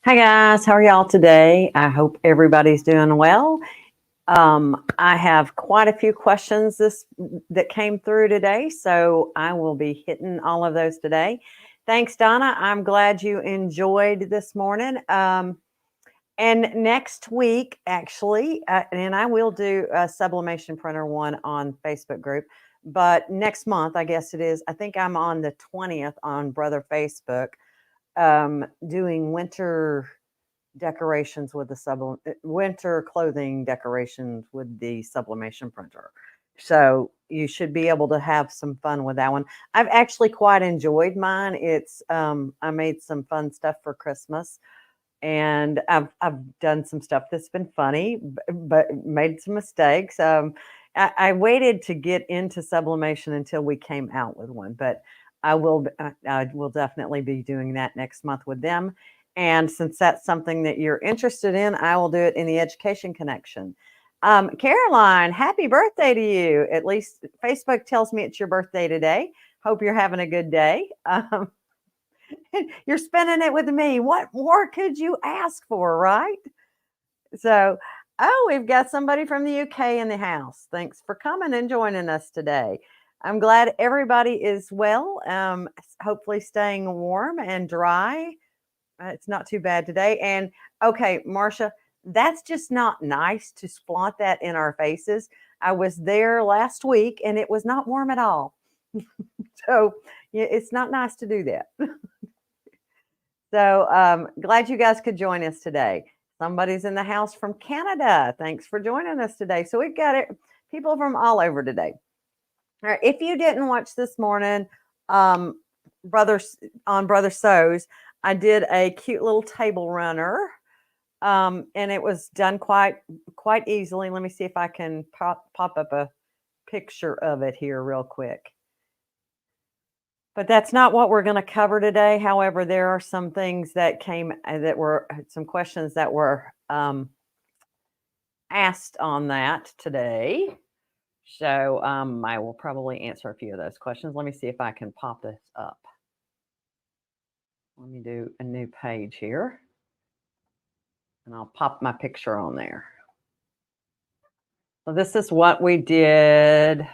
Hi guys, how are y'all today? I hope everybody's doing well. I have quite a few questions that came through today, so I will be hitting all of those today. Thanks, Donna. I'm glad you enjoyed this morning. And next week, actually, and I will do a sublimation printer one on Facebook group, but next month, I guess it is, I think I'm on the 20th on Brother Facebook, doing winter decorations with the winter clothing decorations with the sublimation printer. So you should be able to have some fun with that one. I've actually quite enjoyed mine. It's I made some fun stuff for Christmas, and I've done some stuff that's been funny, but made some mistakes. I waited to get into sublimation until we came out with one, but I will definitely be doing that next month with them. And since that's something that you're interested in, I will do it in the Education Connection. Caroline, happy birthday to you. At least Facebook tells me it's your birthday today. Hope you're having a good day. You're spending it with me. What more could you ask for, right? So, oh, we've got somebody from the UK in the house. Thanks for coming and joining us today. I'm glad everybody is well. Hopefully staying warm and dry. It's not too bad today. And okay, Marcia, that's just not nice to splot that in our faces. I was there last week and it was not warm at all. So yeah, it's not nice to do that. So glad you guys could join us today. Somebody's in the house from Canada. Thanks for joining us today. So we've got people from all over today. All right, if you didn't watch this morning, Brother Sews, I did a cute little table runner, and it was done quite easily. Let me see if I can pop up a picture of it here real quick. But that's not what we're going to cover today. However, there are some things that were some questions that were asked on that today. So I will probably answer a few of those questions. Let me see if I can pop this up. Let me do a new page here. And I'll pop my picture on there. So this is what we did.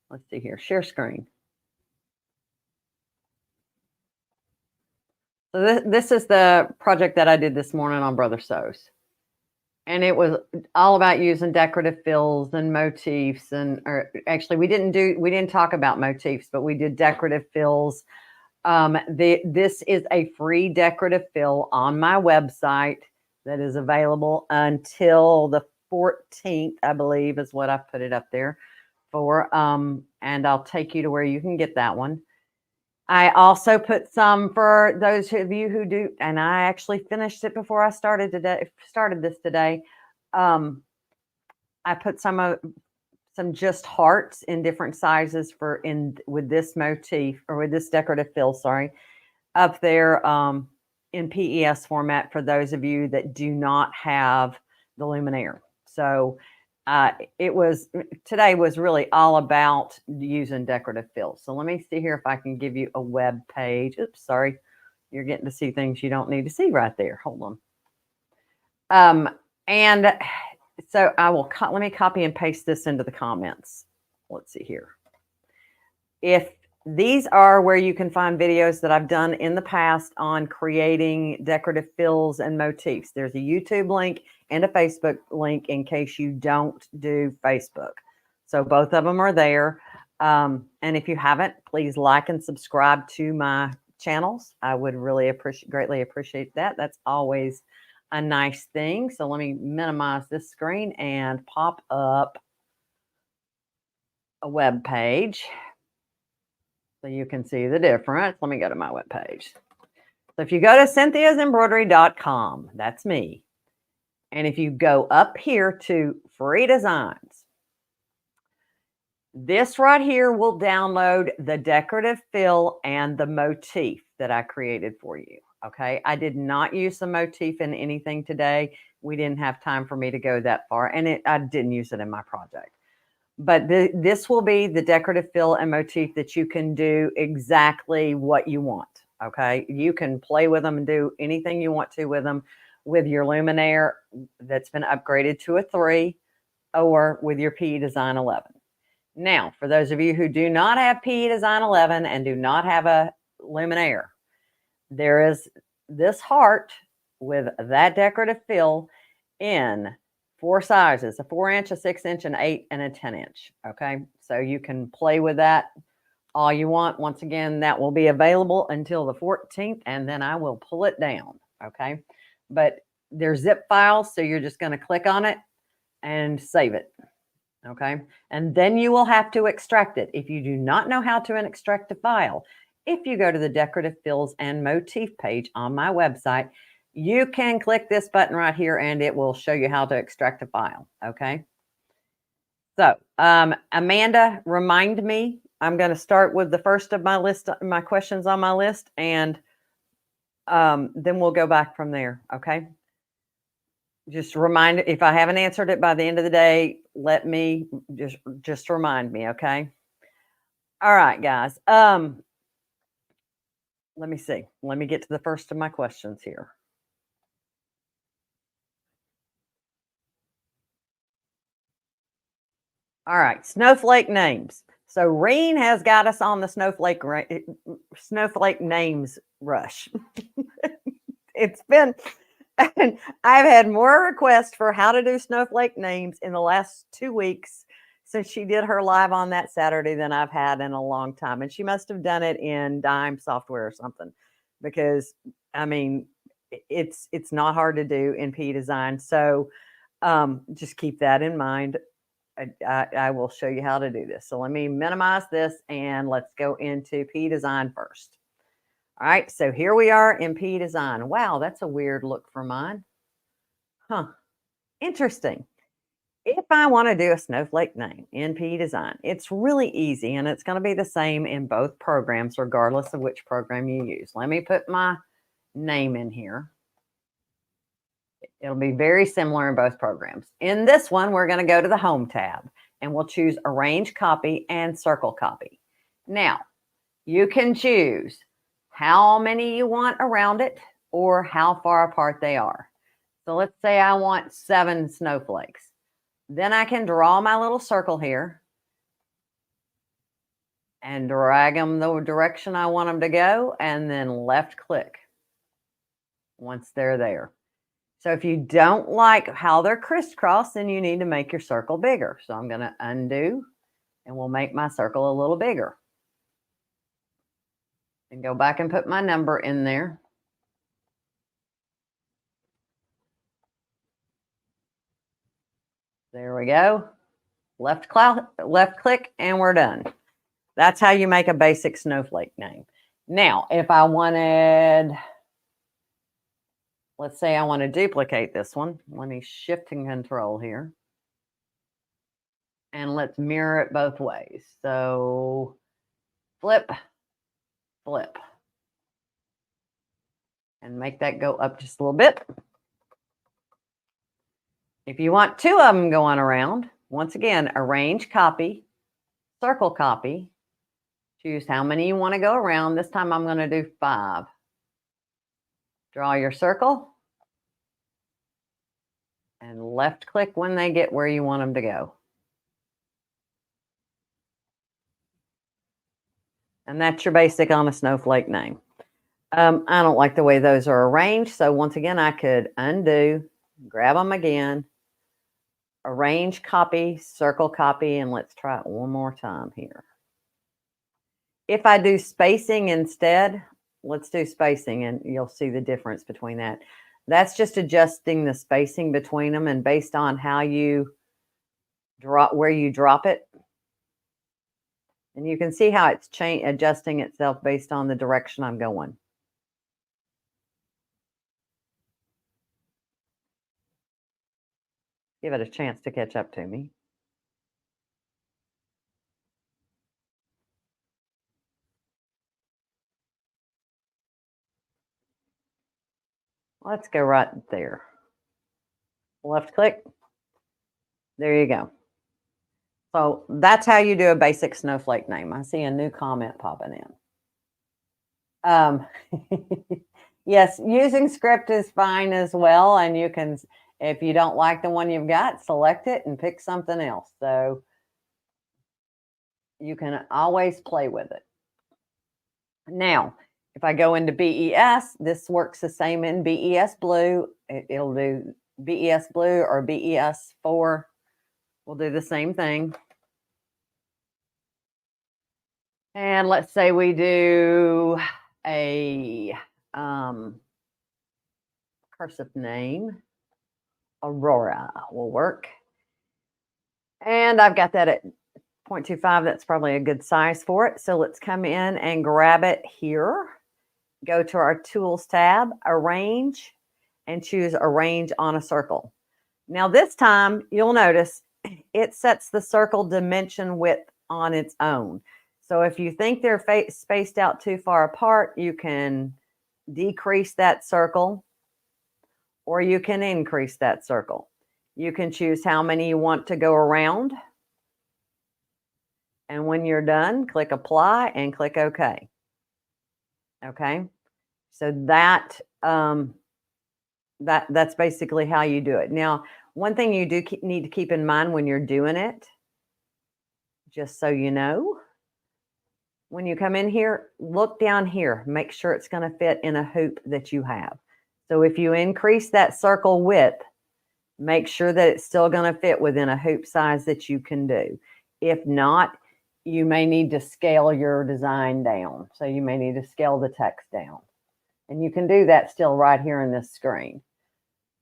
Let's see here, share screen. So this is the project that I did this morning on Brother Sews. And it was all about using decorative fills and motifs. Or actually, we didn't talk about motifs, but we did decorative fills. This is a free decorative fill on my website that is available until the 14th, I believe, is what I put it up there for. And I'll take you to where you can get that one. I also put some for those of you who do, and I actually finished it before I started this today. I put some just hearts in different sizes with this motif, or with this decorative fill, sorry, up there in PES format for those of you that do not have the Luminaire. So today was really all about using decorative fills. So let me see here if I can give you a web page. Oops, sorry. You're getting to see things you don't need to see right there. Hold on. And so let me copy and paste this into the comments. Let's see here. If these are where you can find videos that I've done in the past on creating decorative fills and motifs. There's a YouTube link and a Facebook link in case you don't do Facebook. So both of them are there. And if you haven't, please like and subscribe to my channels. I would really greatly appreciate that. That's always a nice thing. So let me minimize this screen and pop up a web page so you can see the difference. Let me go to my web page. So if you go to cynthiasembroidery.com, that's me. And if you go up here to free designs, this right here will download the decorative fill and the motif that I created for you. Okay, I did not use the motif in anything today. We didn't have time for me to go that far, and I didn't use it in my project. But this will be the decorative fill and motif that you can do exactly what you want. Okay, you can play with them and do anything you want to with them with your Luminaire that's been upgraded to a 3 or with your PEDESIGN 11. Now, for those of you who do not have PEDESIGN 11 and do not have a Luminaire, there is this heart with that decorative fill in 4 sizes, a 4-inch, a 6-inch, an 8, and a 10-inch. Okay, so you can play with that all you want. Once again, that will be available until the 14th, and then I will pull it down. Okay, but they're zip files, so you're just going to click on it and save it. Okay, and then you will have to extract it. If you do not know how to extract a file, if you go to the Decorative Fills and Motif page on my website, you can click this button right here and it will show you how to extract a file. Okay, so Amanda, remind me. I'm going to start with the first of my list, my questions on my list, and then we'll go back from there. Okay. Just remind, if I haven't answered it by the end of the day, let me just remind me. Okay. All right, guys. Let me see. Let me get to the first of my questions here. All right, Snowflake names. So Reen has got us on the Snowflake names rush. It's been, and I've had more requests for how to do Snowflake names in the last 2 weeks since she did her live on that Saturday than I've had in a long time. And she must have done it in Dime software or something, because I mean, it's not hard to do in PEDESIGN. So just keep that in mind. I will show you how to do this. So let me minimize this and let's go into PEDESIGN first. All right, so here we are in PEDESIGN. Wow, that's a weird look for mine. Huh, interesting. If I want to do a snowflake name in PEDESIGN, it's really easy, and it's going to be the same in both programs, regardless of which program you use. Let me put my name in here. It'll be very similar in both programs. In this one, we're going to go to the Home tab, and we'll choose Arrange Copy and Circle Copy. Now, you can choose how many you want around it or how far apart they are. So let's say I want 7 snowflakes. Then I can draw my little circle here and drag them the direction I want them to go, and then left click once they're there. So if you don't like how they're crisscrossed, then you need to make your circle bigger. So I'm going to undo, and we'll make my circle a little bigger. And go back and put my number in there. There we go. Left click, and we're done. That's how you make a basic snowflake name. Now, if I wanted, let's say I want to duplicate this one. Let me shift and control here. And let's mirror it both ways. So flip, flip. And make that go up just a little bit. If you want 2 of them going around, once again, arrange copy, circle copy. Choose how many you want to go around. This time I'm going to do 5. Draw your circle. And left click when they get where you want them to go. And that's your basic on a snowflake name. I don't like the way those are arranged. So once again, I could undo, grab them again, arrange copy, circle copy, and let's try it one more time here. If I do spacing instead, let's do spacing and you'll see the difference between that. That's just adjusting the spacing between them, and based on how you drop, where you drop it. And you can see how it's adjusting itself based on the direction I'm going. Give it a chance to catch up to me. Let's go right there. Left click. There you go. So that's how you do a basic snowflake name. I see a new comment popping in. Um, yes, using script is fine as well. And you can, if you don't like the one you've got, select it and pick something else. So you can always play with it. Now, if I go into BES, this works the same in BESBlue. It'll do BESBlue or BES4. We'll do the same thing. And let's say we do a cursive name. Aurora will work. And I've got that at 0.25. That's probably a good size for it. So let's come in and grab it here. Go to our Tools tab, Arrange, and choose Arrange on a Circle. Now this time, you'll notice it sets the circle dimension width on its own. So if you think they're spaced out too far apart, you can decrease that circle, or you can increase that circle. You can choose how many you want to go around. And when you're done, click Apply and click OK. Okay, so that's basically how you do it. Now, one thing you do need to keep in mind when you're doing it, just so you know, when you come in here, look down here, make sure it's going to fit in a hoop that you have. So if you increase that circle width, make sure that it's still going to fit within a hoop size that you can do. If not, you may need to scale your design down. So you may need to scale the text down. And you can do that still right here in this screen.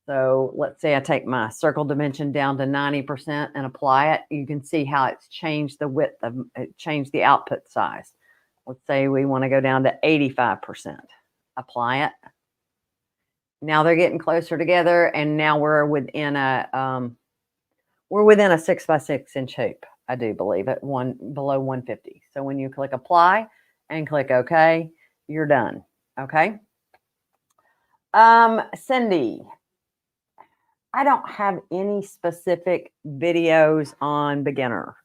So let's say I take my circle dimension down to 90% and apply it. You can see how it's changed the width of it, changed the output size. Let's say we want to go down to 85%. Apply it. Now they're getting closer together, and now we're within a 6 by 6 inch hoop. I do believe it, below 150. So when you click Apply and click OK, you're done. Okay. Cindy, I don't have any specific videos on beginner.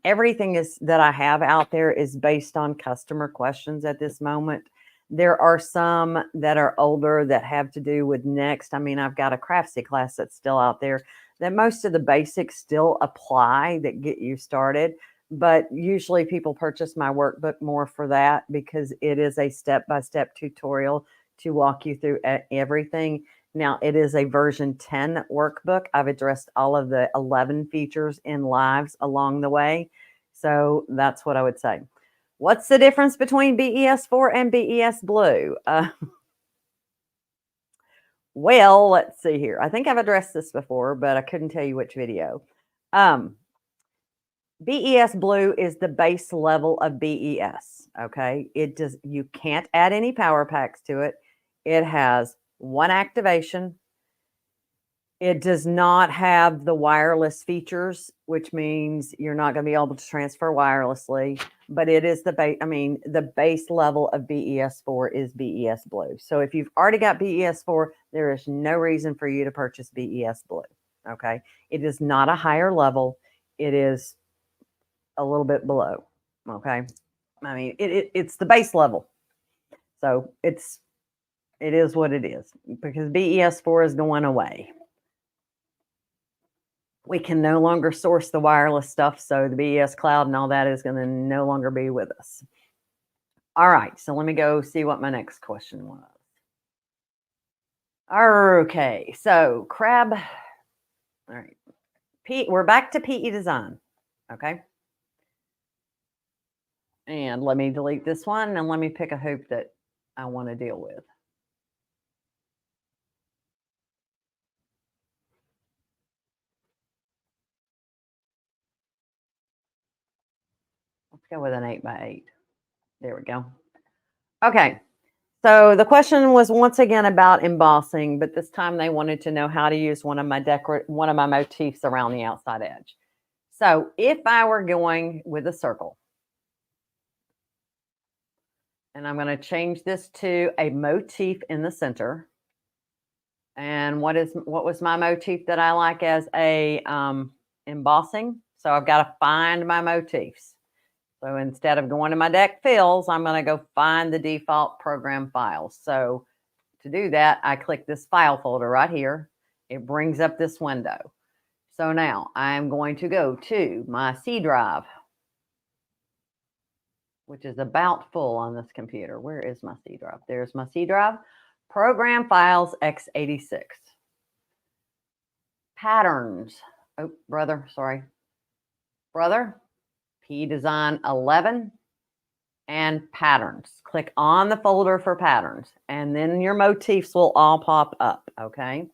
Everything that I have out there is based on customer questions at this moment. There are some that are older that have to do with next. I mean, I've got a Craftsy class that's still out there that most of the basics still apply that get you started. But usually people purchase my workbook more for that because it is a step-by-step tutorial to walk you through everything. Now, it is a version 10 workbook. I've addressed all of the 11 features in lives along the way. So that's what I would say. What's the difference between BES4 and BESBlue? Well, let's see here. I think I've addressed this before, but I couldn't tell you which video. BESBlue is the base level of BES. Okay, you can't add any power packs to it. It has one activation. It does not have the wireless features, which means you're not going to be able to transfer wirelessly, but it is the base level of BES4 is BESBlue. So if you've already got BES4, there is no reason for you to purchase BESBlue. Okay. It is not a higher level. It is a little bit below. Okay. I mean, it's the base level. So it is what it is because BES4 is going away. We can no longer source the wireless stuff, so the BES cloud and all that is going to no longer be with us. All right, so let me go see what my next question was. Okay, so Crab. All right, we're back to PEDESIGN. Okay. And let me delete this one and let me pick a hoop that I want to deal with. Let's go with an 8 by 8. There we go. Okay. So the question was once again about embossing, but this time they wanted to know how to use one of my motifs around the outside edge. So if I were going with a circle, and I'm going to change this to a motif in the center. And what was my motif that I like as a embossing? So I've got to find my motifs. So instead of going to my deck fills, I'm going to go find the default program files. So to do that, I click this file folder right here. It brings up this window. So now I'm going to go to my C drive, which is about full on this computer. Where is my C drive? There's my C drive. Program files x86. Patterns. Oh, brother, sorry. Brother, PEDESIGN 11 and patterns. Click on the folder for patterns, and then your motifs will all pop up, okay?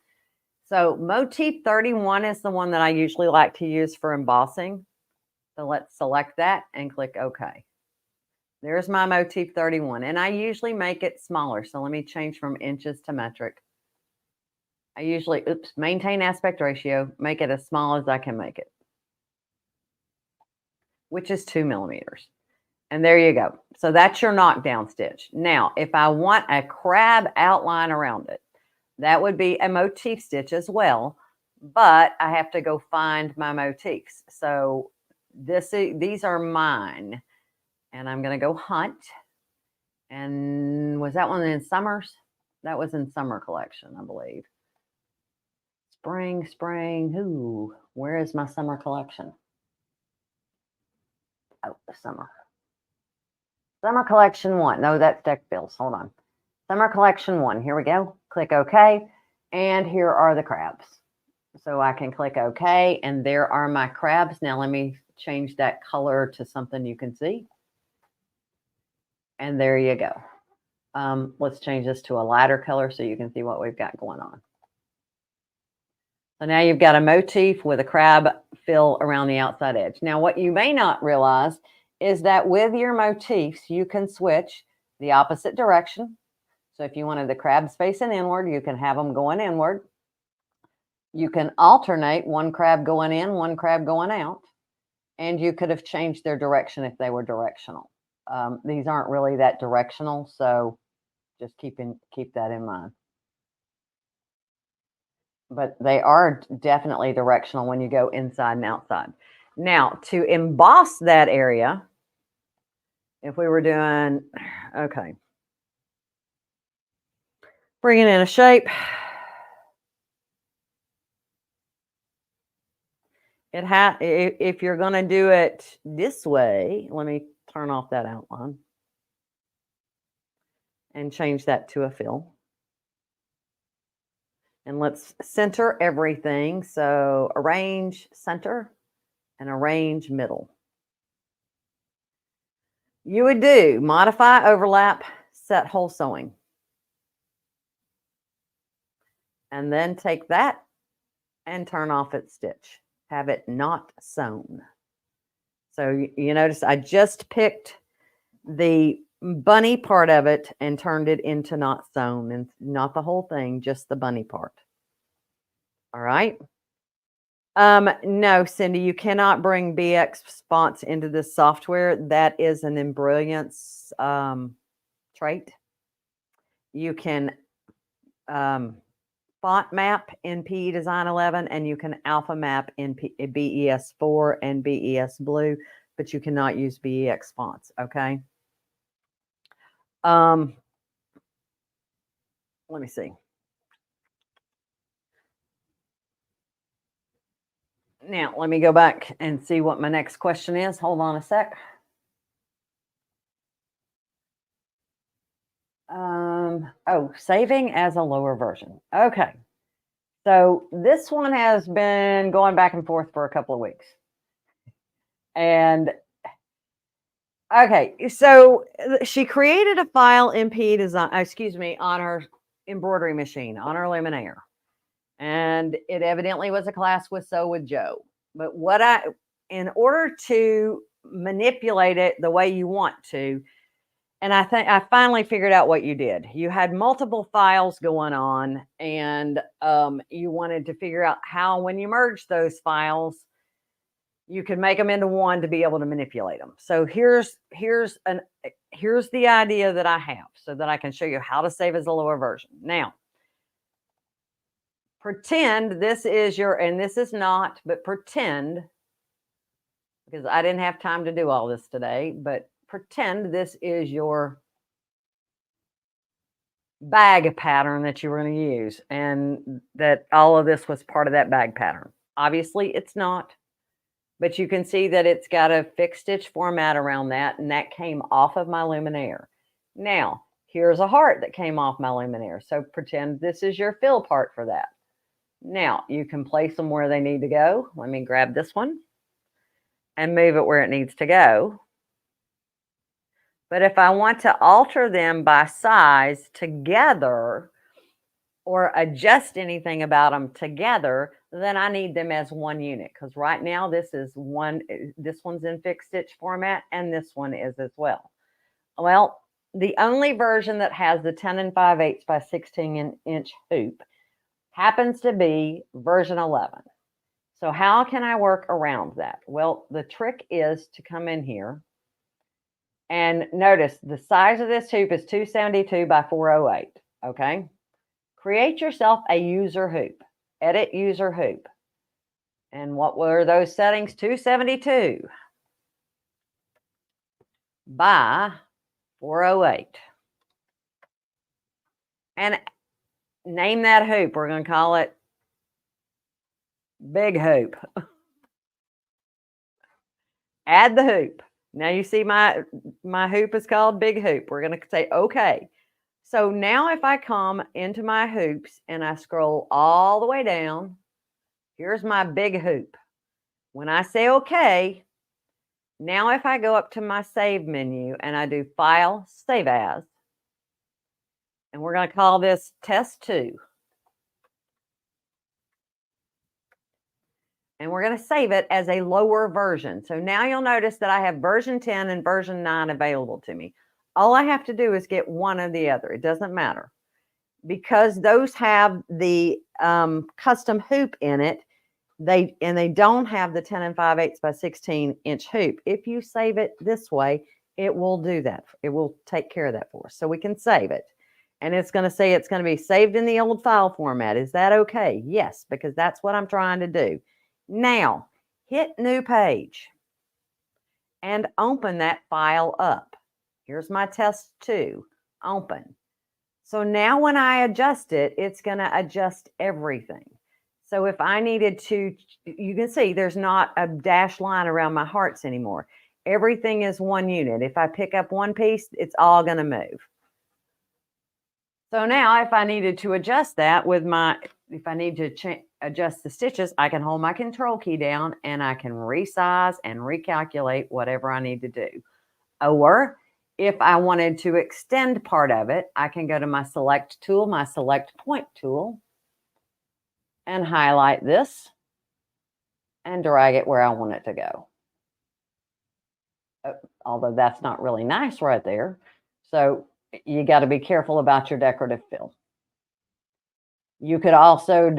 So motif 31 is the one that I usually like to use for embossing. So let's select that and click OK. There's my motif 31, and I usually make it smaller. So let me change from inches to metric. I usually, maintain aspect ratio, make it as small as I can make it, which is 2 millimeters. And there you go. So that's your knockdown stitch. Now, if I want a crab outline around it, that would be a motif stitch as well, but I have to go find my motifs. So these are mine, and I'm going to go hunt. And was that one in Summers? That was in Summer Collection, I believe. Spring. Ooh, where is my Summer Collection? Oh, the Summer Collection 1. No, that's Deck Fills. Hold on. Summer Collection 1. Here we go. Click OK. And here are the crabs. So I can click OK, and there are my crabs. Now let me change that color to something you can see. And there you go. Let's change this to a lighter color so you can see what we've got going on. So now you've got a motif with a crab fill around the outside edge. Now what you may not realize is that with your motifs, you can switch the opposite direction. So if you wanted the crabs facing inward, you can have them going inward. You can alternate one crab going in, one crab going out. And you could have changed their direction if they were directional. These aren't really that directional, so just keep that in mind. But they are definitely directional when you go inside and outside. Now, to emboss that area, if we were doing, okay, bringing in a shape, if you're going to do it this way, let me turn off that outline and change that to a fill. And let's center everything. So arrange center and arrange middle. You would do modify, overlap, set hole sewing. And then take that and turn off its stitch. Have it not sewn. So you notice I just picked the bunny part of it and turned it into not sewn, and not the whole thing, just the bunny part. All right. No, Cindy, you cannot bring BX fonts into this software. That is an Embrilliance trait. You can font map in PEDESIGN 11, and you can alpha map in BES4 and BESBlue, but you cannot use BEX fonts, okay? Let me see. Now, let me go back and see what my next question is. Hold on a sec. Oh, saving as a lower version. Okay. So this one has been going back and forth for a couple of weeks. And okay, so she created a file in PEDESIGN, on her embroidery machine, on her Luminaire. And it evidently was a class with Sew with Joe. But in order to manipulate it the way you want to, and I think I finally figured out what you did. You had multiple files going on, and you wanted to figure out how, when you merge those files, you could make them into one to be able to manipulate them. So here's the idea that I have, so that I can show you how to save as a lower version. Now, pretend this is and this is not, but pretend because I didn't have time to do all this today, but pretend this is your bag pattern that you were going to use and that all of this was part of that bag pattern. Obviously, it's not, but you can see that it's got a fixed stitch format around that, and that came off of my luminaire. Now, here's a heart that came off my luminaire, so pretend this is your fill part for that. Now, you can place them where they need to go. Let me grab this one and move it where it needs to go. But if I want to alter them by size together or adjust anything about them together, then I need them as one unit, because right now this one's in fixed stitch format and this one is as well. Well, the only version that has the 10 5/8 by 16 inch hoop happens to be version 11. So how can I work around that? Well, the trick is to come in here and notice the size of this hoop is 272 by 408, okay? Create yourself a user hoop. Edit user hoop. And what were those settings? 272 by 408. And name that hoop. We're going to call it Big Hoop. Add the hoop. Now you see my hoop is called Big Hoop. We're going to say okay. So now if I come into my hoops and I scroll all the way down, here's my big hoop. When I say okay, now if I go up to my save menu and I do File, Save As, and we're going to call this Test 2. And we're going to save it as a lower version. So now you'll notice that I have version 10 and version 9 available to me. All I have to do is get one or the other. It doesn't matter. Because those have the custom hoop in it, they don't have the 10 5/8 by 16 inch hoop. If you save it this way, it will do that. It will take care of that for us. So we can save it. And it's going to say it's going to be saved in the old file format. Is that okay? Yes, because that's what I'm trying to do. Now, hit New Page and open that file up. Here's my test 2. Open. So now when I adjust it, it's going to adjust everything. So if I needed to, you can see there's not a dashed line around my hearts anymore. Everything is one unit. If I pick up one piece, it's all going to move. So now if I needed to adjust that if I need to adjust the stitches, I can hold my control key down and I can resize and recalculate whatever I need to do. Or if I wanted to extend part of it, I can go to my select tool, my select point tool, and highlight this and drag it where I want it to go. Although that's not really nice right there. So you got to be careful about your decorative fill. You could also,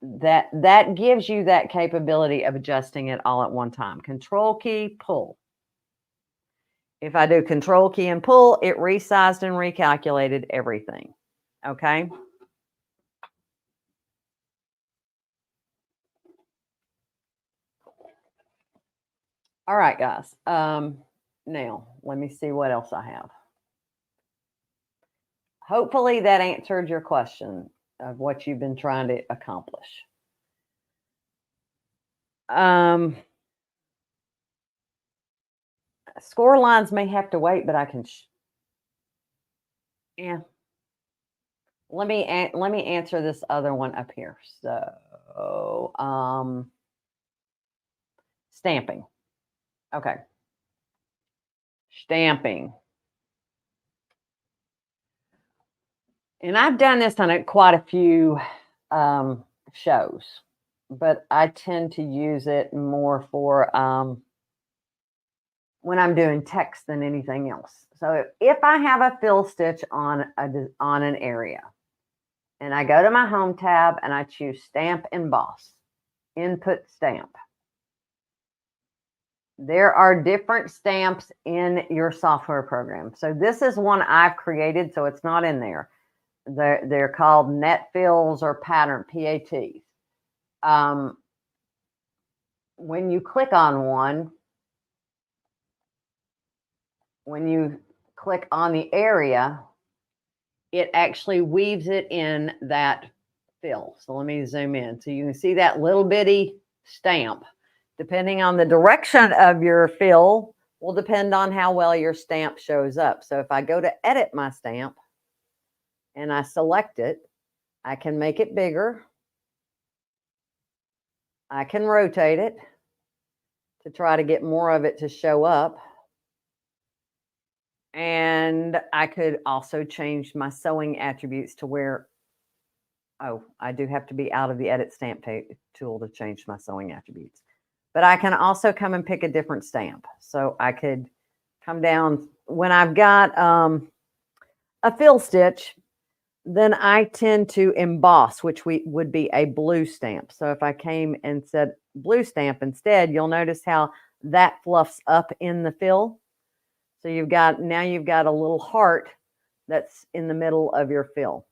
that gives you that capability of adjusting it all at one time. Control key, pull. If I do control key and pull, it resized and recalculated everything. Okay. All right, guys. Now, let me see what else I have. Hopefully that answered your question of what you've been trying to accomplish. Score lines may have to wait, but I can. Yeah. Let me answer this other one up here. So, stamping. Okay. Stamping. And I've done this on quite a few shows, but I tend to use it more for when I'm doing text than anything else. So if I have a fill stitch on an area, and I go to my Home tab and I choose Stamp Emboss, Input Stamp. There are different stamps in your software program. So this is one I've created, so it's not in there. They're called Net Fills or Pattern, PATs. when you click on one, when you click on the area, it actually weaves it in that fill. So let me zoom in. So you can see that little bitty stamp. Depending on the direction of your fill will depend on how well your stamp shows up. So if I go to edit my stamp and I select it, I can make it bigger. I can rotate it to try to get more of it to show up. And I could also change my sewing attributes to where, oh, I do have to be out of the edit stamp tool to change my sewing attributes. But I can also come and pick a different stamp. So I could come down when I've got a fill stitch, then I tend to emboss, which would be a blue stamp. So if I came and said blue stamp instead, you'll notice how that fluffs up in the fill. So now you've got a little heart that's in the middle of your fill.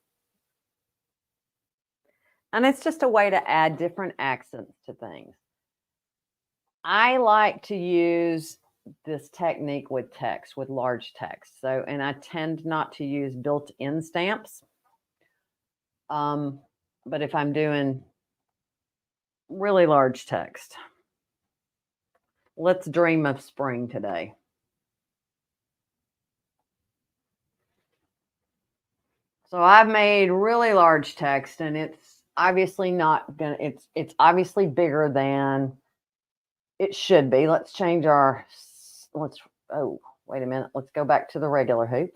And it's just a way to add different accents to things. I like to use this technique with text, with large text. So, and I tend not to use built-in stamps. But if I'm doing really large text, let's dream of spring today. So I've made really large text, and it's obviously not gonna, it's obviously bigger than it should be. Let's change our, oh, wait a minute. Let's go back to the regular hoop.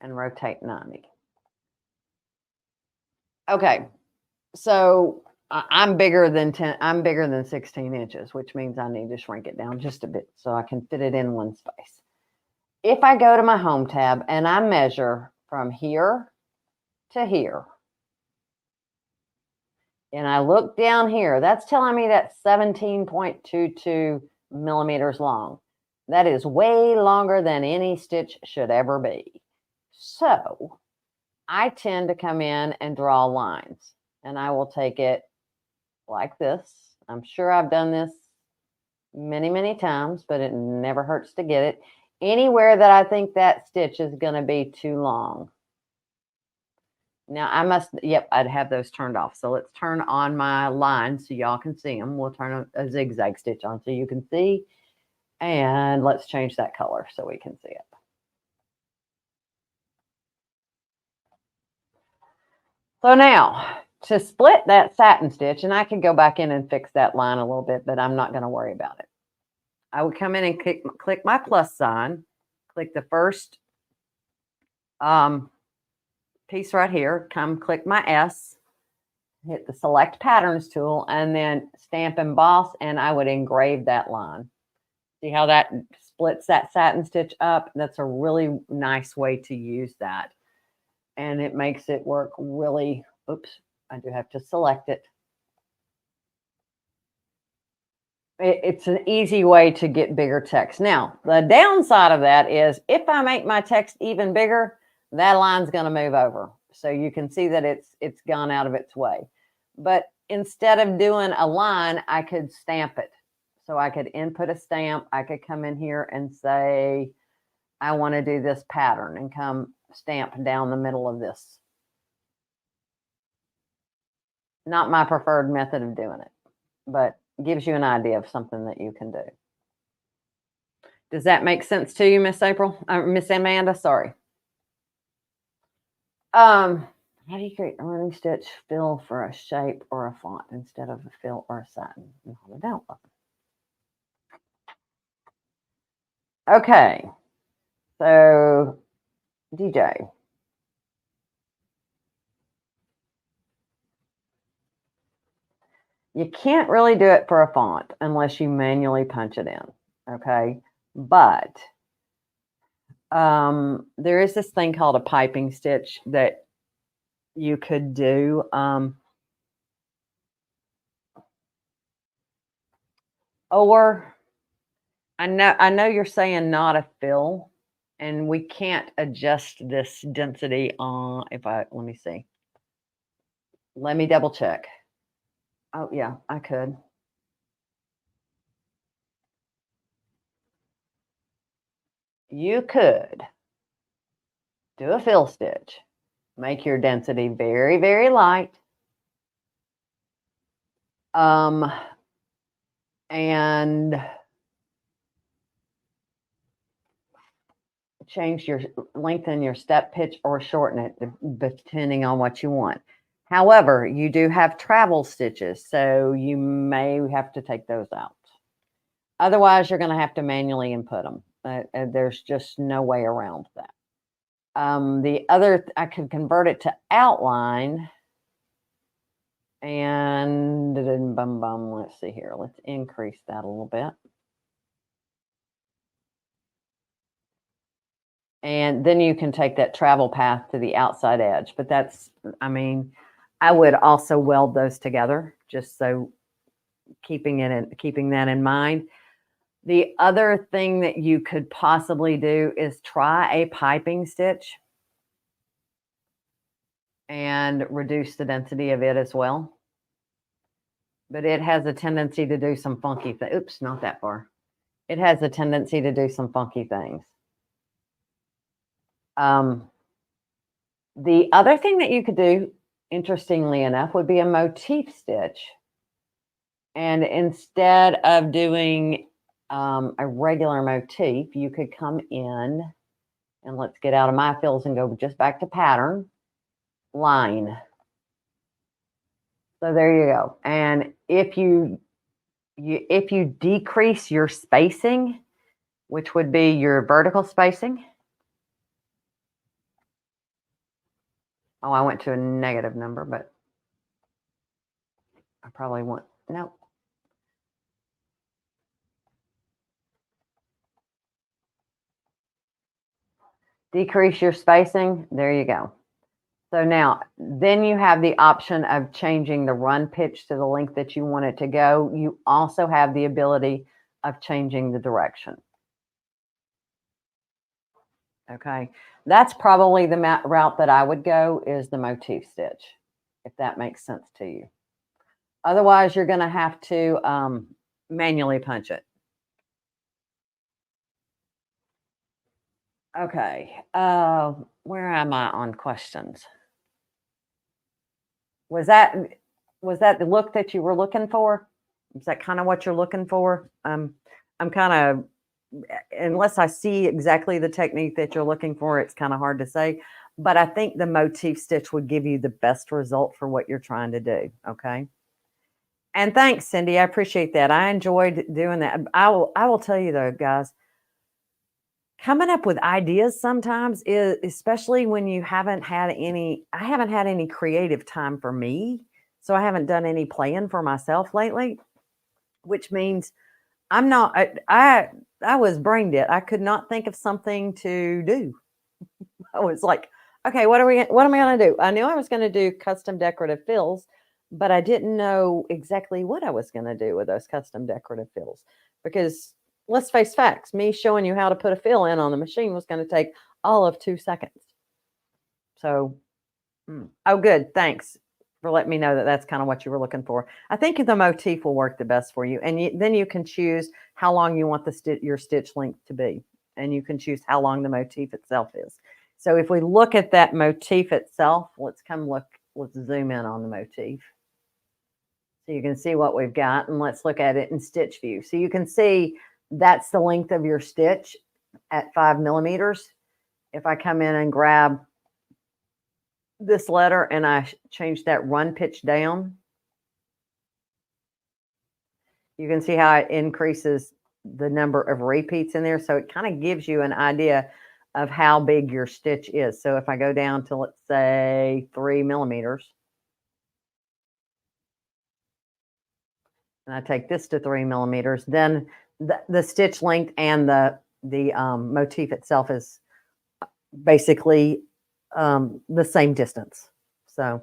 And rotate 90. Okay, so I'm bigger than 16 inches, which means I need to shrink it down just a bit so I can fit it in one space. If I go to my home tab and I measure from here to here, and I look down here, that's telling me that's 17.22 millimeters long. That is way longer than any stitch should ever be. So I tend to come in and draw lines, and I will take it like this. I'm sure I've done this many, many times, but it never hurts to get it. Anywhere that I think that stitch is going to be too long. Now I must, yep, I'd have those turned off. So let's turn on my lines so y'all can see them. We'll turn a zigzag stitch on so you can see. And let's change that color so we can see it. So now to split that satin stitch, and I could go back in and fix that line a little bit, but I'm not going to worry about it. I would come in and click my plus sign, click the first piece right here, come click my S, hit the select patterns tool, and then stamp emboss, and I would engrave that line. See how that splits that satin stitch up? That's a really nice way to use that. And it makes it work really, oops, I do have to select it. It's an easy way to get bigger text. Now, the downside of that is if I make my text even bigger, that line's going to move over. So you can see that it's gone out of its way. But instead of doing a line, I could stamp it. So I could input a stamp. I could come in here and say, I want to do this pattern and come stamp down the middle of this. Not my preferred method of doing it, but gives you an idea of something that you can do. Does that make sense to you, Miss April? Miss Amanda, sorry. How do you create a running stitch fill for a shape or a font instead of a fill or a satin? No, I don't. Okay, so DJ. You can't really do it for a font unless you manually punch it in, okay? But there is this thing called a piping stitch that you could do. Or I know you're saying not a fill, And we can't adjust this density on, let me see. Let me double check. Oh yeah, I could. You could do a fill stitch, make your density very, very light. And change your lengthen your step pitch or shorten it depending on what you want. However, you do have travel stitches, so you may have to take those out. Otherwise, you're going to have to manually input them. There's just no way around that. The other, I could convert it to outline. And let's see here. Let's increase that a little bit. And then you can take that travel path to the outside edge. But that's, I mean, I would also weld those together, just so keeping that in mind. The other thing that you could possibly do is try a piping stitch and reduce the density of it as well. But it has a tendency to do some funky things. Oops, not that far. It has a tendency to do some funky things. The other thing that you could do, interestingly enough, would be a motif stitch. And instead of doing a regular motif, you could come in, and let's get out of my fills and go just back to pattern, line. So there you go. And if you decrease your spacing, which would be your vertical spacing. Oh, I went to a negative number, but I probably want, no. Decrease your spacing. There you go. So now, then you have the option of changing the run pitch to the length that you want it to go. You also have the ability of changing the direction. Okay, that's probably the route that I would go, is the motif stitch, if that makes sense to you. Otherwise, you're going to have to manually punch it. Okay, where am I on questions? Was that the look that you were looking for? Is that kind of what you're looking for? I'm kind of, unless I see exactly the technique that you're looking for, it's kind of hard to say. But I think the motif stitch would give you the best result for what you're trying to do. Okay. And thanks, Cindy. I appreciate that. I enjoyed doing that. I will tell you though, guys, coming up with ideas sometimes is, especially when you haven't had any, I haven't had any creative time for me. So I haven't done any playing for myself lately, which means I'm not, I was brain dead. I could not think of something to do. I was like, okay, what am I going to do? I knew I was going to do custom decorative fills, but I didn't know exactly what I was going to do with those custom decorative fills, because let's face facts, me showing you how to put a fill in on the machine was going to take all of 2 seconds. So, oh, good. Thanks for letting me know that that's kind of what you were looking for. I think the motif will work the best for you. And then you can choose how long you want your stitch length to be. And you can choose how long the motif itself is. So if we look at that motif itself, let's zoom in on the motif. So you can see what we've got, and let's look at it in stitch view. So you can see that's the length of your stitch at 5 millimeters. If I come in and grab this letter and I change that run pitch down, you can see how it increases the number of repeats in there. So it kind of gives you an idea of how big your stitch is. So if I go down to, let's say, 3 millimeters, and I take this to 3 millimeters, then the stitch length and the motif itself is basically the same distance. So,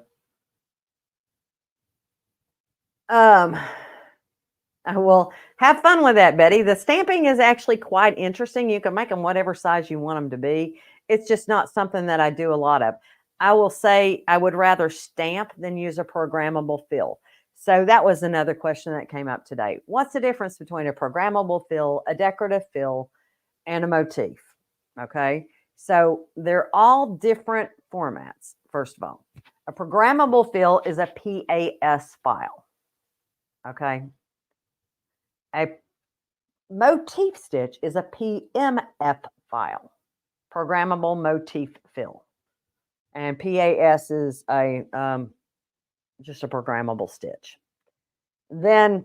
Well, have fun with that, Betty. The stamping is actually quite interesting. You can make them whatever size you want them to be. It's just not something that I do a lot of. I will say I would rather stamp than use a programmable fill. So that was another question that came up today. What's the difference between a programmable fill, a decorative fill, and a motif? Okay, so they're all different formats, first of all. A programmable fill is a PAS file. Okay. A motif stitch is a PMF file, programmable motif fill. And PAS is a just a programmable stitch. Then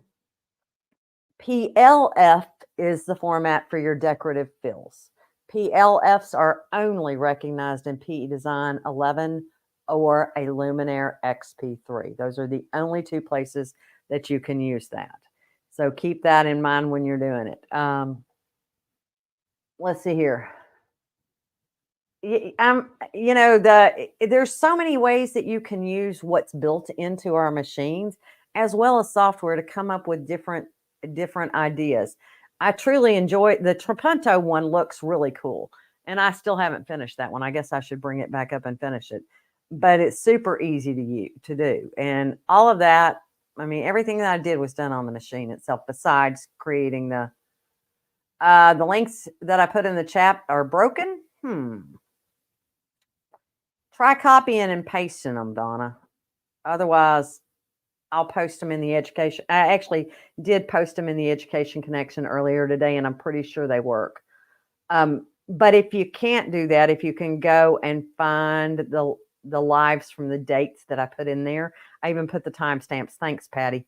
PLF is the format for your decorative fills. PLFs are only recognized in PEDESIGN 11 or a Luminaire XP3. Those are the only two places that you can use that. So keep that in mind when you're doing it. Let's see here. You know, there's so many ways that you can use what's built into our machines, as well as software, to come up with different ideas. I truly enjoy the Trapunto one. Looks really cool, and I still haven't finished that one. I guess I should bring it back up and finish it. But it's super easy to do, and all of that. I mean, everything that I did was done on the machine itself, besides creating the links that I put in the chat are broken. Try copying and pasting them, Donna. Otherwise, I'll post them in the education. I actually did post them in the Education Connection earlier today, and I'm pretty sure they work. But if you can't do that, if you can go and find the lives from the dates that I put in there, I even put the timestamps. Thanks, Patty.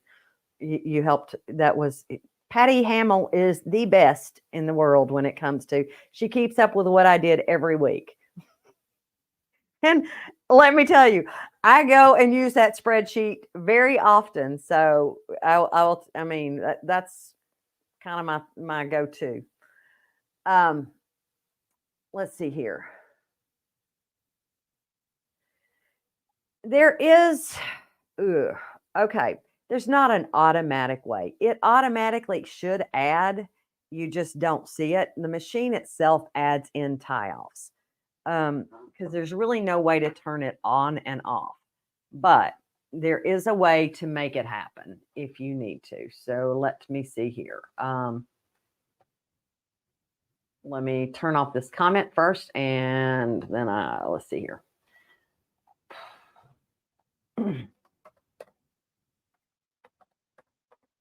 You helped. That was Patty Hamill is the best in the world when it comes to. She keeps up with what I did every week. And let me tell you, I go and use that spreadsheet very often. So I mean, that's kind of my go-to. Let's see here. There is, okay. There's not an automatic way. It automatically should add. You just don't see it. The machine itself adds in tie-offs. Because there's really no way to turn it on and off, but there is a way to make it happen if you need to. So let me see here. Let me turn off this comment first, and then let's see here.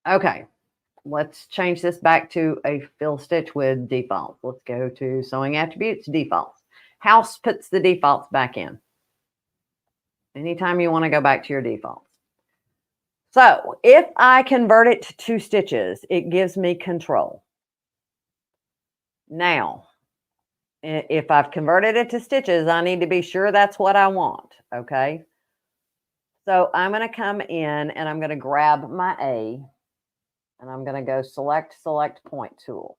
Okay, let's change this back to a fill stitch with default. Let's go to sewing attributes, defaults. House puts the defaults back in. Anytime you want to go back to your defaults. So if I convert it to 2 stitches, it gives me control. Now, if I've converted it to stitches, I need to be sure that's what I want, okay? So I'm going to come in and I'm going to grab my A, and I'm going to go select point tool.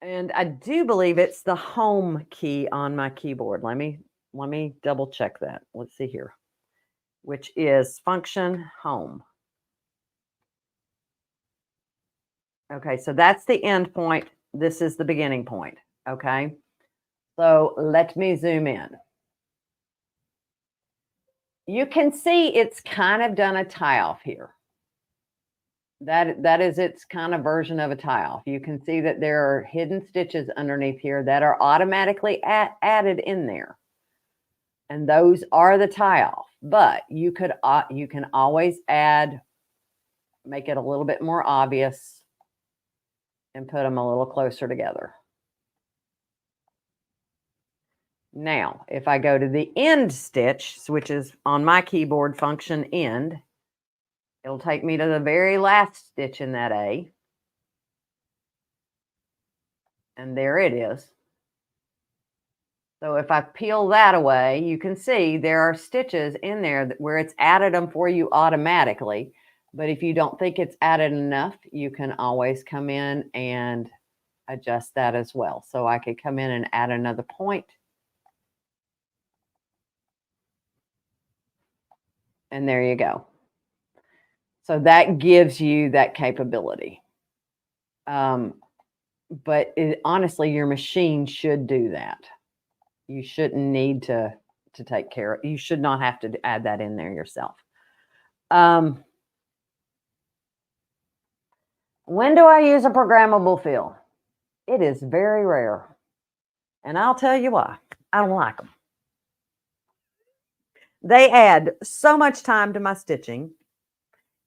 And I do believe it's the home key on my keyboard. Let me double check that. Let's see here, which is function home. Okay, so that's the end point. This is the beginning point. Okay, so let me zoom in. You can see it's kind of done a tie off here. That is its kind of version of a tie off. You can see that there are hidden stitches underneath here that are automatically added in there. And those are the tie off, but you can always add, make it a little bit more obvious, and put them a little closer together. Now, if I go to the end stitch, which is on my keyboard function end, it'll take me to the very last stitch in that A. And there it is. So if I peel that away, you can see there are stitches in there where it's added them for you automatically. But if you don't think it's added enough, you can always come in and adjust that as well. So I could come in and add another point. And there you go. So that gives you that capability. But honestly, your machine should do that. You shouldn't need to take care of. You should not have to add that in there yourself. When do I use a programmable fill? It is very rare. And I'll tell you why. I don't like them. They add so much time to my stitching.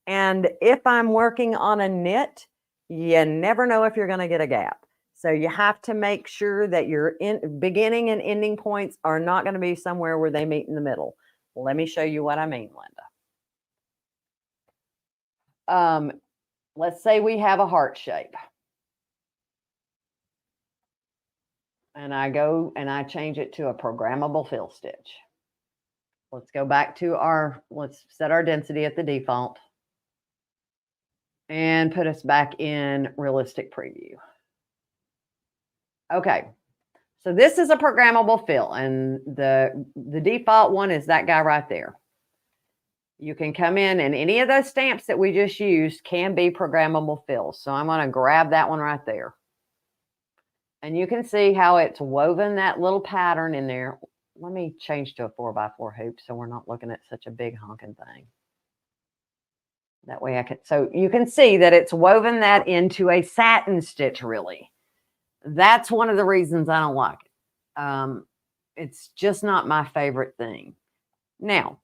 And if I'm working on a knit, you never know if you're going to get a gap. So you have to make sure that your beginning and ending points are not going to be somewhere where they meet in the middle. Let me show you what I mean, Linda. Let's say we have a heart shape. And I go and I change it to a programmable fill stitch. Let's go back to let's set our density at the default and put us back in realistic preview. Okay, so this is a programmable fill, and the default one is that guy right there. You can come in, and any of those stamps that we just used can be programmable fills. So I'm going to grab that one right there. And you can see how it's woven that little pattern in there. Let me change to a 4x4 hoop so we're not looking at such a big honking thing. That way I can, so you can see that it's woven that into a satin stitch, really. That's one of the reasons I don't like it. It's just not my favorite thing. Now,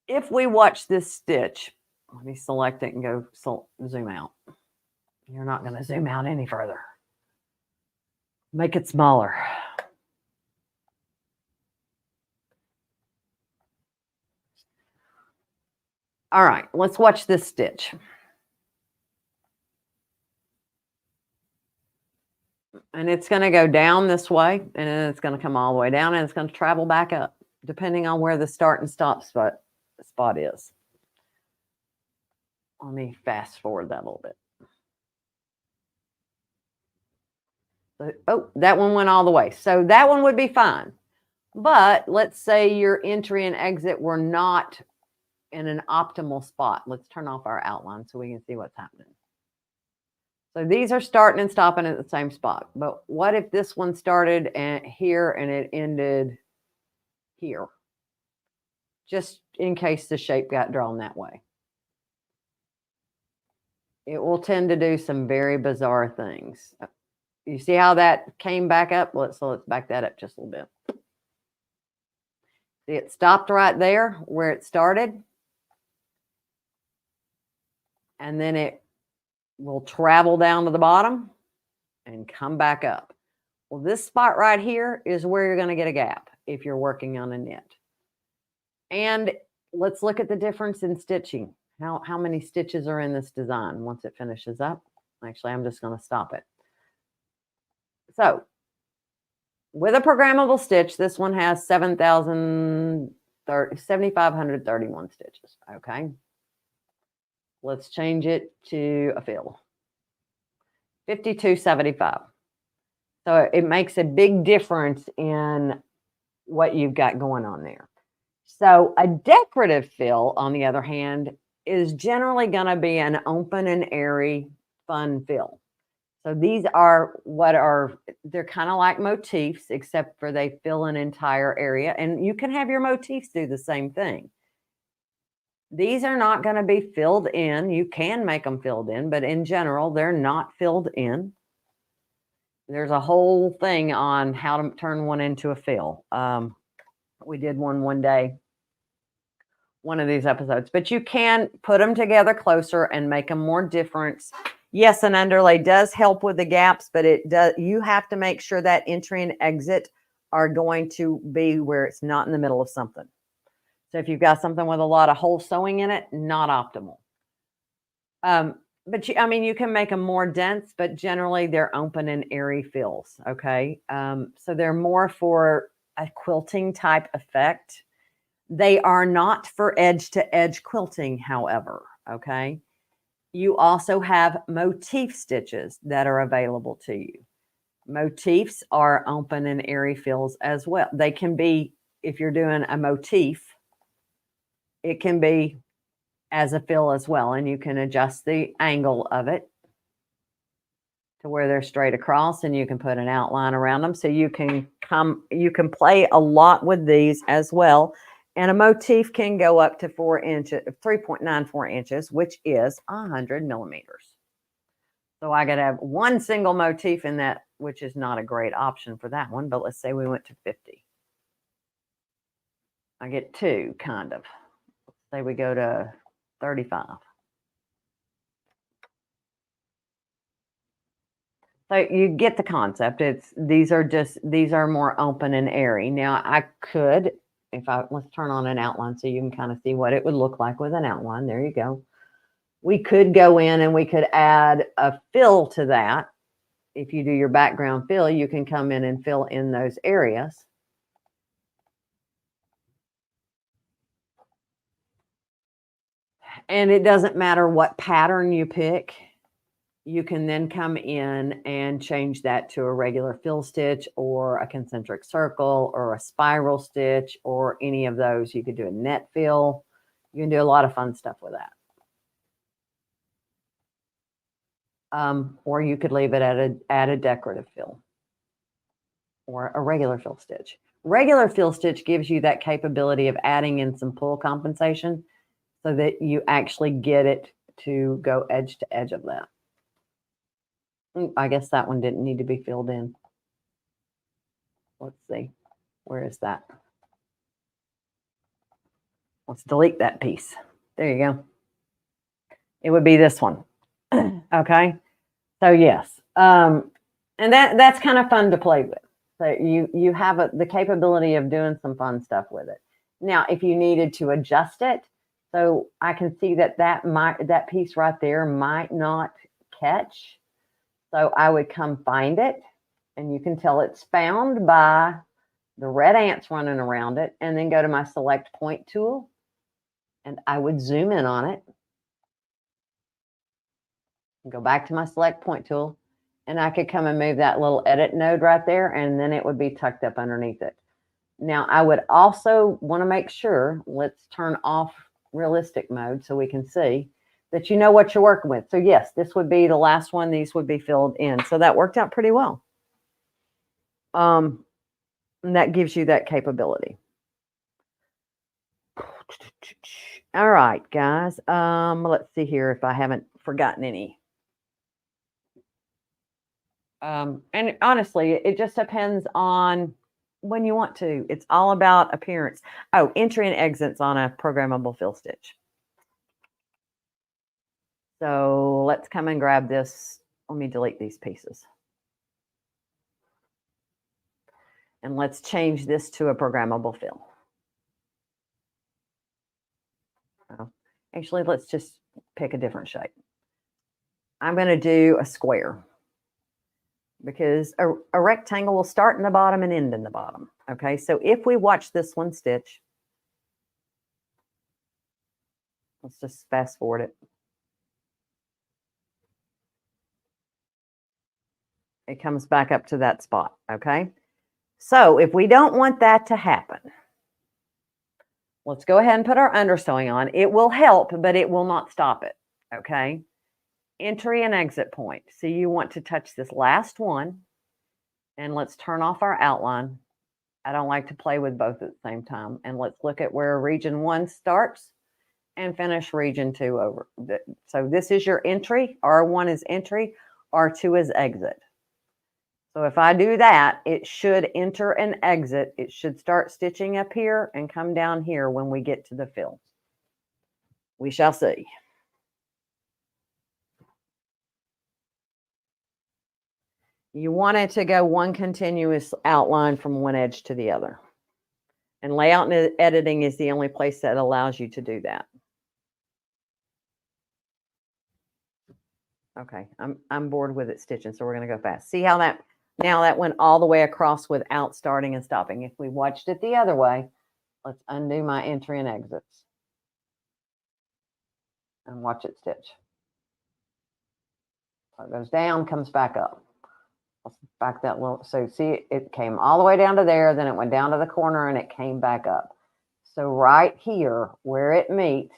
if we watch this stitch, let me select it and go zoom out. You're not going to zoom out any further. Make it smaller. All right, let's watch this stitch. And it's going to go down this way, and then it's going to come all the way down, and it's going to travel back up, depending on where the start and stop spot is. Let me fast forward that a little bit. So, oh, that one went all the way. So that one would be fine. But let's say your entry and exit were not in an optimal spot. Let's turn off our outline so we can see what's happening. So these are starting and stopping at the same spot. But what if this one started here and it ended here? Just in case the shape got drawn that way. It will tend to do some very bizarre things. You see how that came back up? Let's back that up just a little bit. See, it stopped right there where it started. And then it will travel down to the bottom and come back up. Well, this spot right here is where you're going to get a gap if you're working on a knit. And let's look at the difference in stitching. How many stitches are in this design once it finishes up? Actually, I'm just going to stop it. So with a programmable stitch, this one has 7,531 stitches. Okay. Let's change it to a fill. 5275. So it makes a big difference in what you've got going on there. So a decorative fill, on the other hand, is generally going to be an open and airy, fun fill. So these are they're kind of like motifs, except for they fill an entire area. And you can have your motifs do the same thing. These are not going to be filled in. You can make them filled in, but in general, they're not filled in. There's a whole thing on how to turn one into a fill. We did one day, one of these episodes, but you can put them together closer and make them more different. Yes, an underlay does help with the gaps, but you have to make sure that entry and exit are going to be where it's not in the middle of something. So if you've got something with a lot of hole sewing in it, not optimal. But you can make them more dense, but generally they're open and airy fills. Okay. So they're more for a quilting type effect. They are not for edge to edge quilting, however. Okay. You also have motif stitches that are available to you. Motifs are open and airy fills as well. They can be, if you're doing a motif, it can be as a fill as well. And you can adjust the angle of it to where they're straight across, and you can put an outline around them. So you can play a lot with these as well. And a motif can go up to 3.94 inches, which is 100 millimeters. So I got to have one single motif in that, which is not a great option for that one, but let's say we went to 50. I get two, kind of. Let's say we go to 35. So you get the concept. These are more open and airy. Now I could, let's turn on an outline so you can kind of see what it would look like with an outline. There you go. We could go in and we could add a fill to that. If you do your background fill, you can come in and fill in those areas. And it doesn't matter what pattern you pick. You can then come in and change that to a regular fill stitch or a concentric circle or a spiral stitch or any of those. You could do a net fill. You can do a lot of fun stuff with that. Or you could leave it at a decorative fill or a regular fill stitch. Regular fill stitch gives you that capability of adding in some pull compensation so that you actually get it to go edge to edge of that. I guess that one didn't need to be filled in. Let's see. Where is that? Let's delete that piece. There you go. It would be this one. Okay. So yes. And that's kind of fun to play with. So you have the capability of doing some fun stuff with it. Now, if you needed to adjust it, so I can see that piece right there might not catch. So I would come find it, and you can tell it's found by the red ants running around it, and then go to my select point tool, and I would zoom in on it, and go back to my select point tool, and I could come and move that little edit node right there, and then it would be tucked up underneath it. Now, I would also want to make sure, let's turn off realistic mode so we can see that you know what you're working with. So yes, this would be the last one. These would be filled in. So that worked out pretty well. And that gives you that capability. All right, guys. Let's see here if I haven't forgotten any. And honestly, it just depends on when you want to. It's all about appearance. Oh, entry and exits on a programmable fill stitch. So let's come and grab this. Let me delete these pieces. And let's change this to a programmable fill. Actually, let's just pick a different shape. I'm going to do a square because a rectangle will start in the bottom and end in the bottom. Okay, so if we watch this one stitch, let's just fast forward it. It comes back up to that spot, okay? So if we don't want that to happen, let's go ahead and put our undersewing on. It will help, but it will not stop it, okay? Entry and exit point. So you want to touch this last one, and let's turn off our outline. I don't like to play with both at the same time. And let's look at where region 1 starts and finish region 2 over. So this is your entry. R1 is entry. R2 is exit. So if I do that, it should enter and exit. It should start stitching up here and come down here when we get to the fill. We shall see. You want it to go one continuous outline from one edge to the other. And layout and editing is the only place that allows you to do that. Okay, I'm bored with it stitching, so we're going to go fast. See how that... Now that went all the way across without starting and stopping. If we watched it the other way, let's undo my entry and exits. And watch it stitch. So it goes down, comes back up. Let's back that little, so see, it came all the way down to there, then it went down to the corner and it came back up. So right here, where it meets,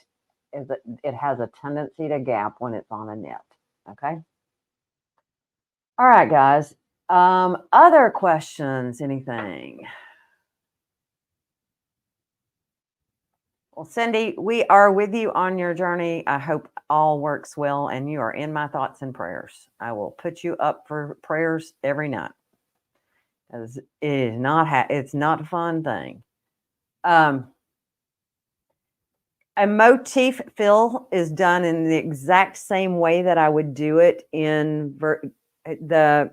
is that it has a tendency to gap when it's on a knit. Okay. All right, guys. Other questions, anything? Well, Cindy, we are with you on your journey. I hope all works well, and you are in my thoughts and prayers. I will put you up for prayers every night. It is not it's not a fun thing. A motif fill is done in the exact same way that I would do it in the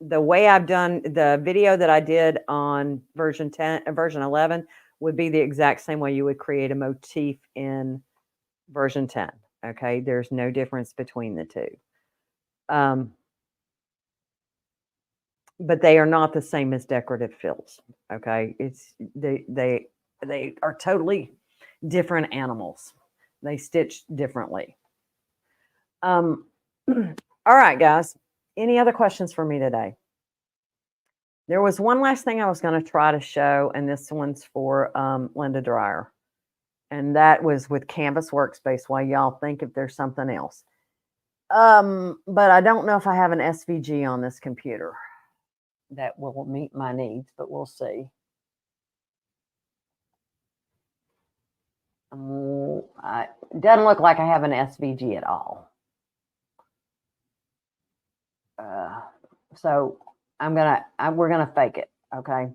way I've done the video that I did on version 11 would be the exact same way you would create a motif in version 10. Okay, there's no difference between the two. But they are not the same as decorative fills. Okay, it's they are totally different animals. They stitch differently. All right, guys. Any other questions for me today? There was one last thing I was going to try to show, and this one's for Linda Dreyer. And that was with CanvasWorkspace, while y'all think if there's something else. But I don't know if I have an SVG on this computer that will meet my needs, but we'll see. It doesn't look like I have an SVG at all. So we're gonna fake it, okay?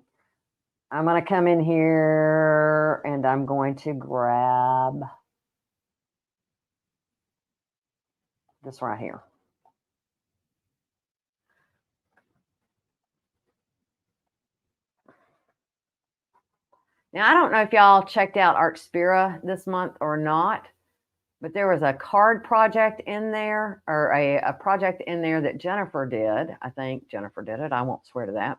I'm gonna come in here and I'm going to grab this right here. Now, I don't know if y'all checked out Artspira this month or not, but there was a card project in there, or a project in there that Jennifer did. I think Jennifer did it. I won't swear to that.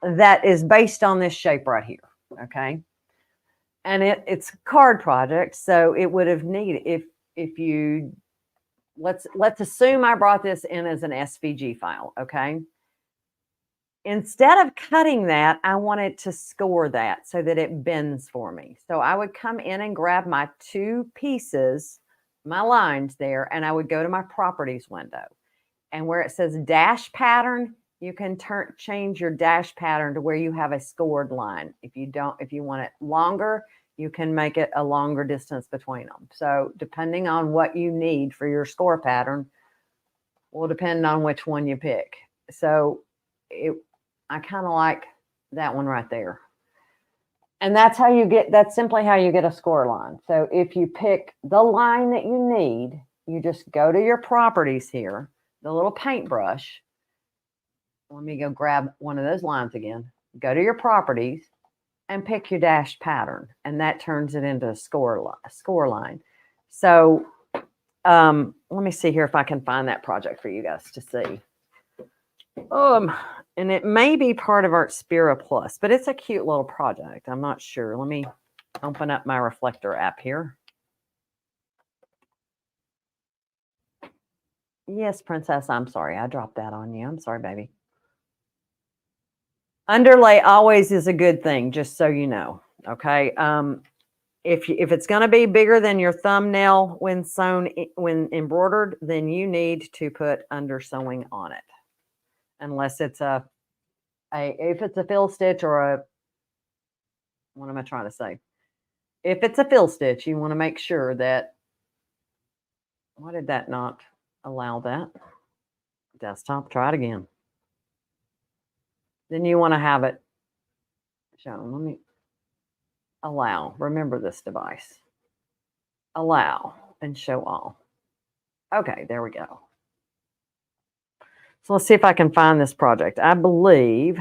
That is based on this shape right here, okay? And it's a card project, so it would have needed, if you, let's assume I brought this in as an SVG file, okay? Instead of cutting that, I wanted to score that so that it bends for me. So I would come in and grab my two pieces, my lines there, and I would go to my properties window. And where it says dash pattern, you can change your dash pattern to where you have a scored line. If you want it longer, you can make it a longer distance between them. So depending on what you need for your score pattern will depend on which one you pick. So I kind of like that one right there. And that's simply how you get a score line. So if you pick the line that you need, you just go to your properties here, the little paintbrush. Let me go grab one of those lines again. Go to your properties and pick your dash pattern. And that turns it into a score line. So let me see here if I can find that project for you guys to see. And it may be part of Artspira Plus, but it's a cute little project. I'm not sure. Let me open up my Reflector app here. Yes, Princess, I'm sorry. I dropped that on you. I'm sorry, baby. Underlay always is a good thing, just so you know. Okay. If it's going to be bigger than your thumbnail when embroidered, then you need to put undersewing on it. Unless it's if it's a fill stitch or what am I trying to say? If it's a fill stitch, you want to make sure that, why did that not allow that? Desktop, try it again. Then you want to have it shown. Let me allow. Remember this device. Allow and show all. Okay, there we go. So let's see if I can find this project. I believe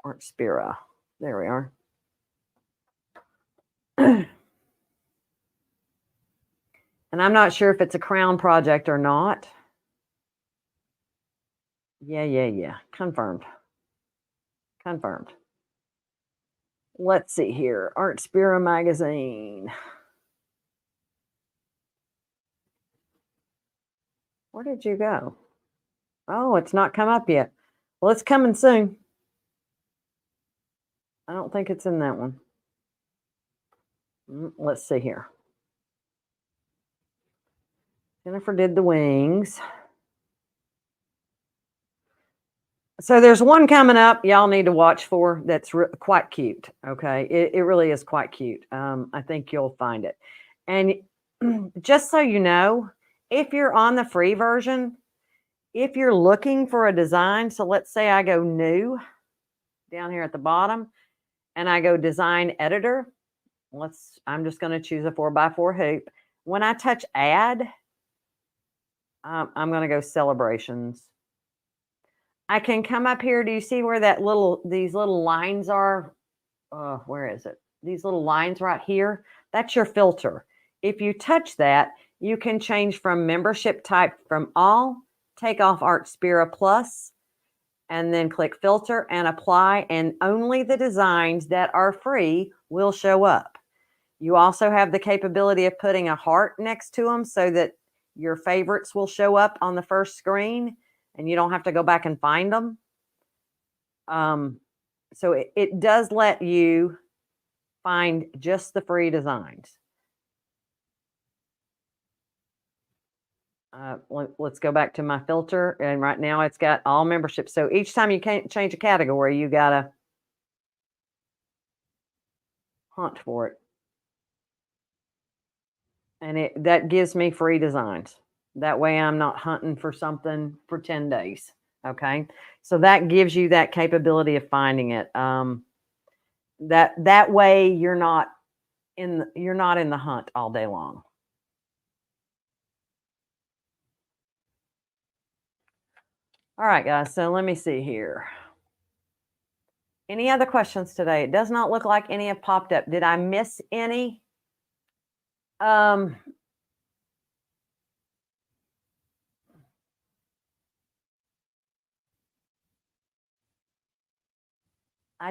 Artspira. There we are. And I'm not sure if it's a crown project or not. Yeah. Confirmed. Let's see here. Artspira magazine. Where did you go? Oh, it's not come up yet. Well, it's coming soon. I don't think it's in that one. Let's see here. Jennifer did the wings. So there's one coming up y'all need to watch for that's quite cute. Okay, it really is quite cute. I think you'll find it. And just so you know, if you're on the free version, if you're looking for a design, so let's say I go new down here at the bottom and I go design editor. I'm just going to choose a 4x4 hoop. When I touch add, I'm going to go celebrations. I can come up here. Do you see where these little lines are? Where is it? These little lines right here. That's your filter. If you touch that, you can change from membership type from all, take off Artspira Plus, and then click filter and apply, and only the designs that are free will show up. You also have the capability of putting a heart next to them so that your favorites will show up on the first screen and you don't have to go back and find them. So it does let you find just the free designs. Let's go back to my filter, and right now it's got all memberships. So each time you can't change a category, you gotta hunt for it. And that gives me free designs. That way I'm not hunting for something for 10 days. Okay. So that gives you that capability of finding it. That way you're not in the hunt all day long. All right, guys. So let me see here. Any other questions today? It does not look like any have popped up. Did I miss any? I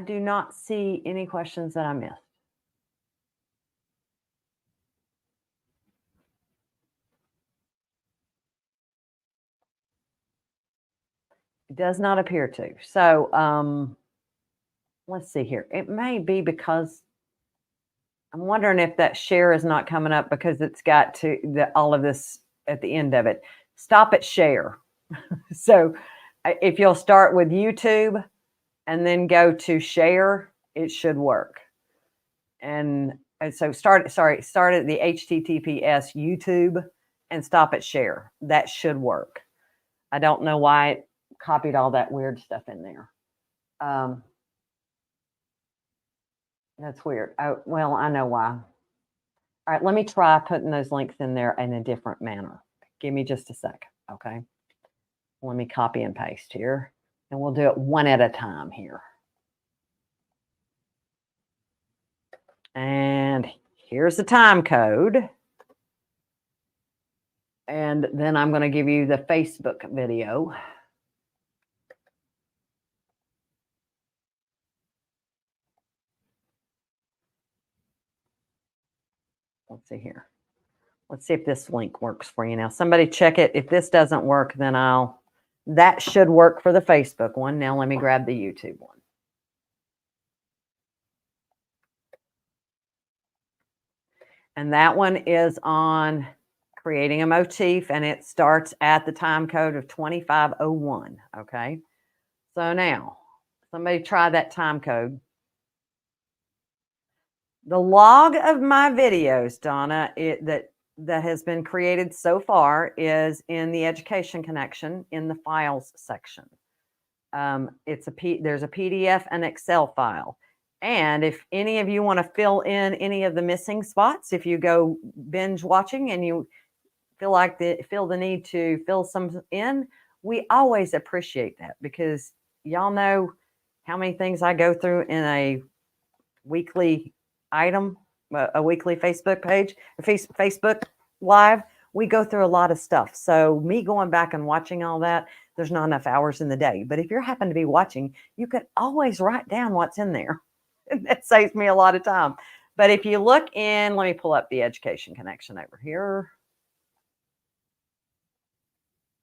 do not see any questions that I missed. It does not appear to. So let's see here. It may be because I'm wondering if that share is not coming up because it's got all of this at the end of it. Stop at share. So if you'll start with YouTube and then go to share, it should work. And so start at the HTTPS YouTube and stop at share. That should work. I don't know why it copied all that weird stuff in there. That's weird. Oh, well, I know why. All right, let me try putting those links in there in a different manner. Give me just a sec, okay? Let me copy and paste here, and we'll do it one at a time here. And here's the time code. And then I'm going to give you the Facebook video. Let's see here. Let's see if this link works for you now. Somebody check it. If this doesn't work, then that should work for the Facebook one. Now let me grab the YouTube one. And that one is on creating a motif, and it starts at the time code of 2501. Okay. So now somebody try that time code. The log of my videos, Donna, that has been created so far is in the education connection in the files section. There's a PDF and Excel file. And if any of you want to fill in any of the missing spots, if you go binge watching and you feel the need to fill some in, we always appreciate that, because y'all know how many things I go through in a weekly item, a weekly Facebook page, a Facebook live. We go through a lot of stuff. So me going back and watching all that, there's not enough hours in the day. But if you happen to be watching, you could always write down what's in there. That saves me a lot of time. But if you look in, let me pull up the education connection over here.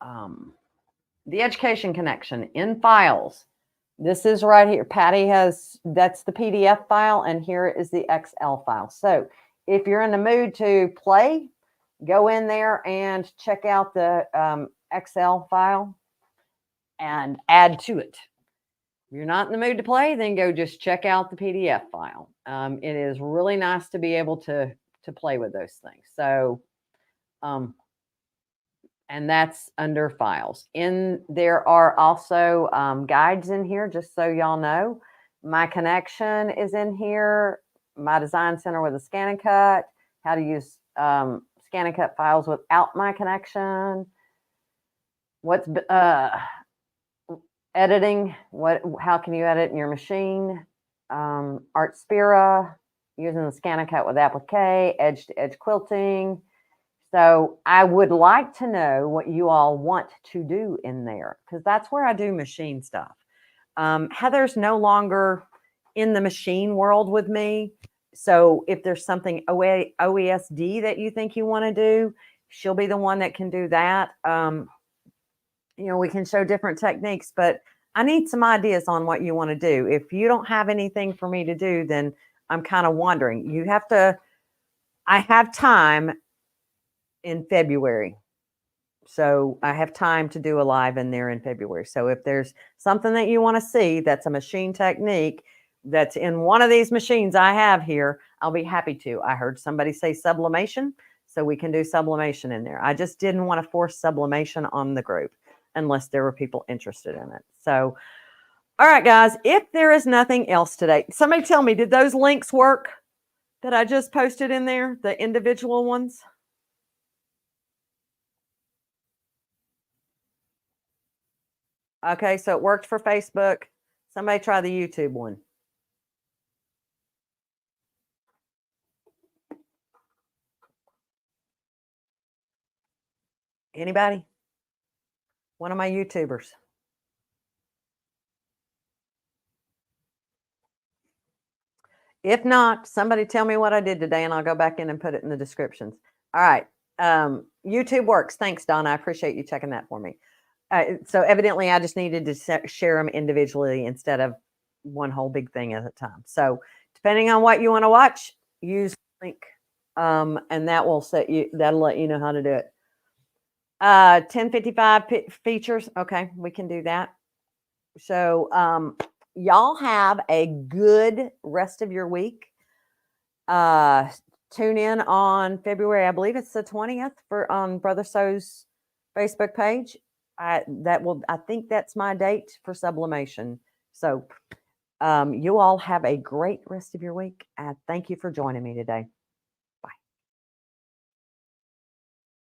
The education connection in files. This is right here. Patty that's the PDF file, and here is the XL file. So if you're in the mood to play, go in there and check out the Excel file and add to it. If you're not in the mood to play, then go just check out the PDF file. It is really nice to be able to play with those things. So, and that's under files. There are also guides in here, just so y'all know. My connection is in here. My design center with a scan and cut. How to use scan and cut files without my connection. What's editing? How can you edit in your machine? Artspira, using the scan and cut with applique, edge-to-edge quilting. So I would like to know what you all want to do in there, because that's where I do machine stuff. Heather's no longer in the machine world with me. So if there's something OESD that you think you want to do, she'll be the one that can do that. You know, we can show different techniques, but I need some ideas on what you want to do. If you don't have anything for me to do, then I'm kind of wondering. I have time in February. So I have time to do a live in there in February. So if there's something that you want to see that's a machine technique that's in one of these machines I have here, I'll be happy to. I heard somebody say sublimation, so we can do sublimation in there. I just didn't want to force sublimation on the group unless there were people interested in it. So, all right, guys, if there is nothing else today, somebody tell me, did those links work that I just posted in there, the individual ones? Okay, so it worked for Facebook. Somebody try the YouTube one. Anybody? One of my YouTubers. If not, somebody tell me what I did today and I'll go back in and put it in the descriptions. All right. YouTube works. Thanks, Donna. I appreciate you checking that for me. So evidently I just needed to share them individually instead of one whole big thing at a time. So depending on what you want to watch, use the link. And that will that'll let you know how to do it. 1055 features. Okay, we can do that. So y'all have a good rest of your week. Tune in on February, I believe it's the 20th on Brother So's Facebook page. I think that's my date for sublimation. So you all have a great rest of your week. Thank you for joining me today.